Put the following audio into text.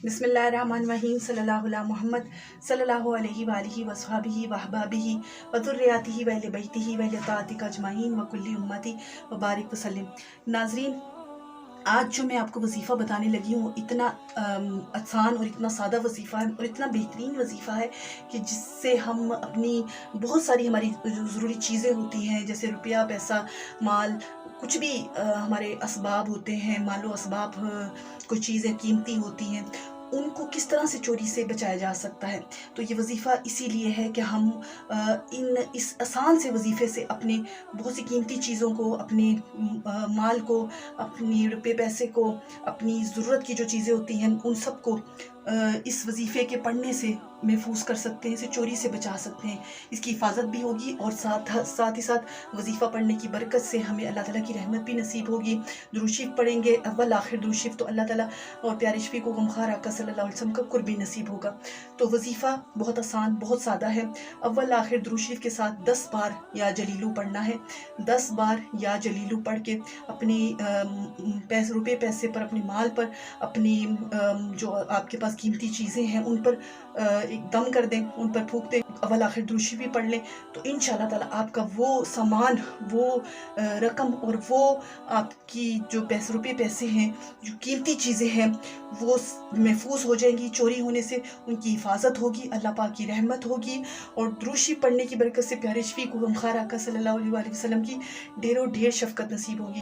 بسم اللہ الرحمن الرحیم صلی اللہ علیہ محمد صلی اللہ علیہ وآلہ وصحبہ وحبابہ وذریاتہ وأہل بیتہ وأہل طاعتہ اجمعین وکل امتی وبارک وسلم۔ ناظرین، آج جو میں آپ کو وظیفہ بتانے لگی ہوں اتنا آسان اور اتنا سادہ وظیفہ ہے اور اتنا بہترین وظیفہ ہے کہ جس سے ہم اپنی بہت ساری ہماری جو ضروری چیزیں ہوتی ہیں جیسے روپیہ، پیسہ، مال، کچھ بھی ہمارے اسباب ہوتے ہیں، مال و اسباب، کوئی چیزیں قیمتی ہوتی ہیں، ان کو کس طرح سے چوری سے بچایا جا سکتا ہے۔ تو یہ وظیفہ اسی لیے ہے کہ ہم اس آسان سے وظیفے سے اپنے بہت سی قیمتی چیزوں کو، اپنے مال کو، اپنی روپے پیسے کو، اپنی ضرورت کی جو چیزیں ہوتی ہیں ان سب کو اس وظیفے کے پڑھنے سے محفوظ کر سکتے ہیں، اسے چوری سے بچا سکتے ہیں، اس کی حفاظت بھی ہوگی اور ساتھ ہی ساتھ وظیفہ پڑھنے کی برکت سے ہمیں اللہ تعالیٰ کی رحمت بھی نصیب ہوگی۔ درود شریف پڑھیں گے، اول آخر درود شریف، تو اللہ تعالیٰ اور پیارے شفیع کو غمخوار آقا صلی اللہ علیہ وسلم کا قرب بھی نصیب ہوگا۔ تو وظیفہ بہت آسان، بہت سادہ ہے۔ اول آخر درود شریف کے ساتھ 10 بار یا جلیلو پڑھنا ہے۔ 10 بار یا جلیلو پڑھ کے اپنی روپے پیسے پر، اپنے مال پر، اپنی جو آپ کے پاس قیمتی چیزیں ہیں ان پر ایک دم کر دیں، ان پر پھونک دیں، اول آخر درود شریف بھی پڑھ لیں، تو انشاءاللہ تعالیٰ آپ کا وہ سامان، وہ رقم اور وہ آپ کی جو روپے پیسے ہیں، جو قیمتی چیزیں ہیں، وہ محفوظ ہو جائیں گی چوری ہونے سے، ان کی حفاظت ہوگی، اللہ پاک کی رحمت ہوگی، اور درود شریف پڑھنے کی برکت سے پیارے شفیع کو غمخوار آقا صلی اللہ علیہ وسلم کی ڈھیروں ڈھیر شفقت نصیب ہوگی۔